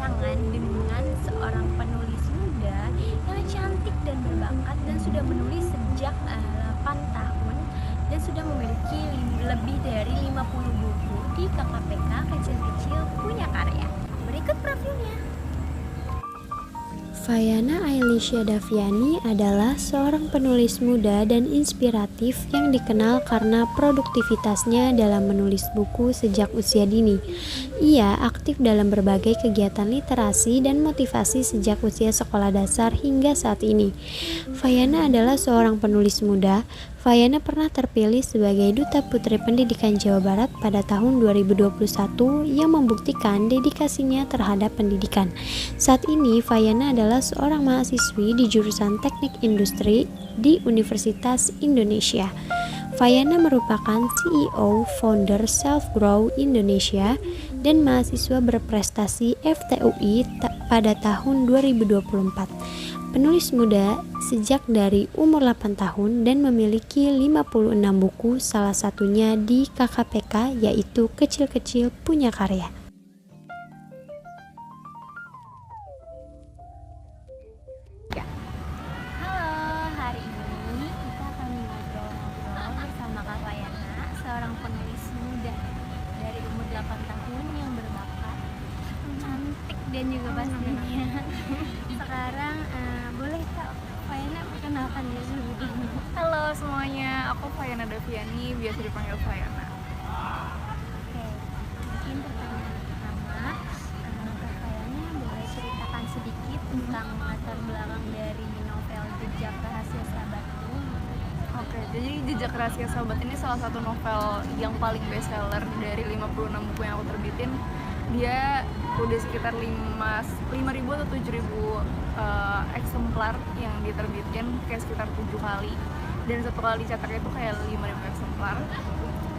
petualangan dengan seorang penulis muda yang cantik dan berbakat dan sudah menulis sejak 8 tahun dan sudah memiliki lebih dari 50 buku di KKPK kecil-kecil punya karya. Berikut profilnya. Vaiana Ailisya Daviani adalah seorang penulis muda dan inspiratif yang dikenal karena produktivitasnya dalam menulis buku sejak usia dini. Ia aktif dalam berbagai kegiatan literasi dan motivasi sejak usia sekolah dasar hingga saat ini. Vaiana adalah seorang penulis muda. Vaiana pernah terpilih sebagai Duta Putri Pendidikan Jawa Barat pada tahun 2021 yang membuktikan dedikasinya terhadap pendidikan. Saat ini, Vaiana adalah seorang mahasiswi di jurusan Teknik Industri di Universitas Indonesia. Vaiana merupakan CEO founder Self Grow Indonesia dan mahasiswa berprestasi FTUI pada tahun 2024. Penulis muda sejak dari umur 8 tahun dan memiliki 56 buku, salah satunya di KKPK yaitu Kecil-Kecil Punya Karya. Halo, hari ini kita akan ngobrol-ngobrol bersama Kak Vaiana, seorang penulis muda dari umur 8 tahun yang berbakat, cantik dan juga pastinya. Sekarang boleh Kak Vaiana perkenalkan diri terlebih dahulu. Halo semuanya, aku Vaiana Daviani, biasa dipanggil Vaiana. Oke, mungkin pertanyaan pertama, Kak Vaiana boleh ceritakan sedikit tentang latar belakang dari novel Jejak Rahasia Sahabat itu? Oke, jadi Jejak Rahasia Sahabat ini salah satu novel yang paling bestseller dari 56 buku yang aku terbitin. Dia udah sekitar 5.000 atau 7.000 eksemplar yang diterbitkan, kayak sekitar 7 kali. Dan satu kali cetaknya itu kayak 5.000 eksemplar.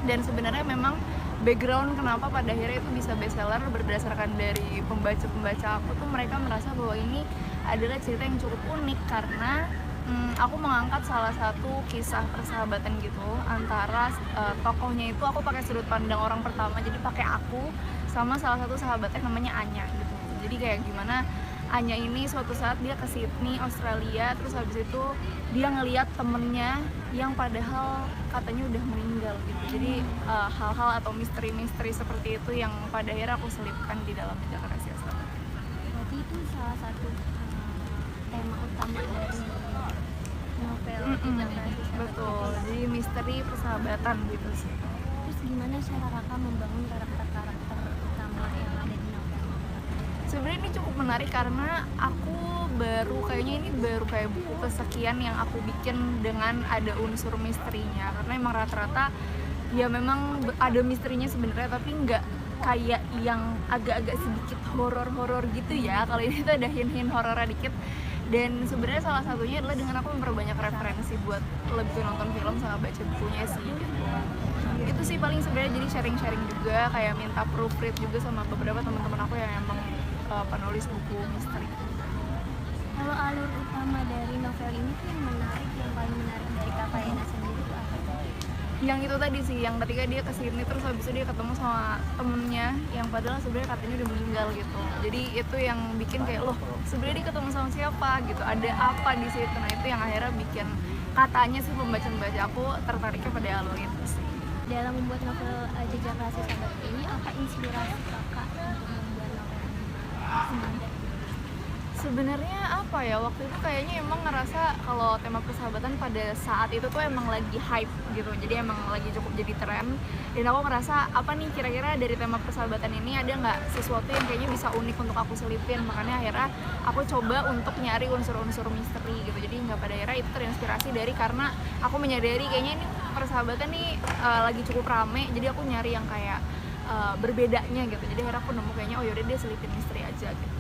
Dan sebenarnya memang background kenapa pada akhirnya itu bisa bestseller berdasarkan dari pembaca-pembaca aku tuh, mereka merasa bahwa ini adalah cerita yang cukup unik karena aku mengangkat salah satu kisah persahabatan gitu antara tokohnya itu, aku pakai sudut pandang orang pertama, jadi pakai aku sama salah satu sahabatnya namanya Anya gitu. Jadi kayak gimana Anya ini suatu saat dia ke Sydney, Australia, terus habis itu dia ngeliat temennya yang padahal katanya udah meninggal gitu. Jadi hal-hal atau misteri-misteri seperti itu yang pada akhirnya aku selipkan di dalam Jejak Rahasia Sahabat. Berarti itu salah satu tema utama dari novel Jejak Rahasia Sahabat. Betul, jadi misteri persahabatan gitu sih. Terus gimana cara kakak membangun karakter-karakter utama yang ada di novel? Sebenarnya ini cukup menarik karena aku kayaknya ini baru kayak buku kesekian yang aku bikin dengan ada unsur misterinya, karena emang rata-rata ya memang ada misterinya sebenarnya, tapi nggak kayak yang agak-agak sedikit horor-horor gitu ya. Kalau ini tuh ada hint-hint horornya dikit. Dan sebenarnya salah satunya adalah dengan aku memperbanyak referensi buat lebih nonton film sama baca bukunya sih gitu. Itu sih paling sebenarnya, jadi sharing-sharing juga, kayak minta proofread juga sama beberapa teman-teman aku yang emang penulis buku misteri. Kalau alur utama dari novel ini tuh yang menarik, yang paling menarik dari Kak Vaiana sendiri itu apa? Yang itu tadi sih, yang ketika dia kesini terus habis itu dia ketemu sama temennya yang padahal sebenarnya katanya udah meninggal gitu. Jadi itu yang bikin kayak, loh sebenarnya dia ketemu sama siapa gitu, ada apa di situ. Nah itu yang akhirnya bikin katanya sih pembaca-pembaca aku tertariknya pada alur itu sih. Dalam membuat novel Jejak Rahasia Sahabat ini, apa inspirasi kakak untuk membuat novel ini? Sebenarnya apa ya, waktu itu kayaknya emang ngerasa kalau tema persahabatan pada saat itu tuh emang lagi hype gitu, jadi emang lagi cukup jadi tren. Dan aku ngerasa apa nih kira-kira dari tema persahabatan ini ada nggak sesuatu yang kayaknya bisa unik untuk aku selipin. Makanya akhirnya aku coba untuk nyari unsur-unsur misteri gitu. Jadi nggak, pada akhirnya itu terinspirasi dari karena aku menyadari kayaknya ini persahabatan nih lagi cukup rame, jadi aku nyari yang kayak berbedanya gitu. Jadi akhirnya aku nemu kayaknya oh yaudah dia selipin misteri aja gitu.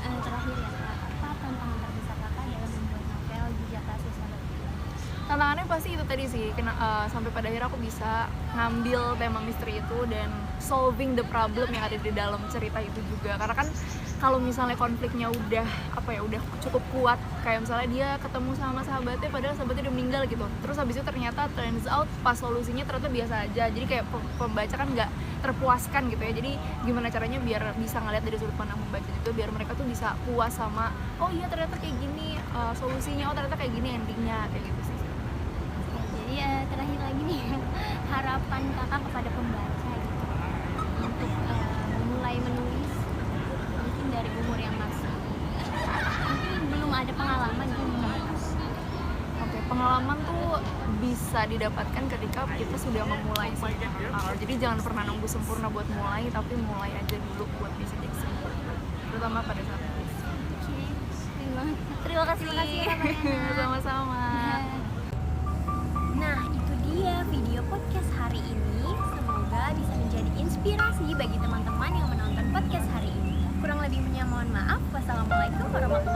Terakhir ya Kak, apa tantangan terbesar kakak dalam membuat novel Jejak Rahasia Sahabat ini? Tantangannya pasti itu tadi sih, sampai pada akhirnya aku bisa ngambil tema misteri itu dan solving the problem yang ada di dalam cerita itu juga. Karena kan kalau misalnya konfliknya udah udah cukup kuat, kayak misalnya dia ketemu sama sahabatnya padahal sahabatnya udah meninggal gitu, terus habis itu ternyata turns out pas solusinya ternyata biasa aja, jadi kayak pembaca kan nggak terpuaskan gitu ya. Jadi gimana caranya biar bisa ngeliat dari sudut pandang pembaca juga, biar mereka tuh bisa puas sama oh iya ternyata kayak gini solusinya, oh ternyata kayak gini endingnya, kayak gitu sih. Jadi terakhir lagi nih, harapan kakak kepada pembaca gitu untuk memulai menulis mungkin dari umur yang masih mungkin belum ada pengalaman gitu. Oke, pengalaman tuh bisa didapatkan ketika kita sudah memulai sih. Jadi jangan pernah nunggu sempurna buat mulai, tapi mulai aja dulu buat bisa jadi sempurna, terutama pada saat menulis. Oke, terima kasih Kak Mariana. Sama-sama. Nah, itu dia video podcast hari ini. Semoga bisa menjadi inspirasi bagi teman-teman yang menonton podcast hari ini. Kurang lebihnya mohon maaf. Wassalamualaikum warahmatullahi wabarakatuh.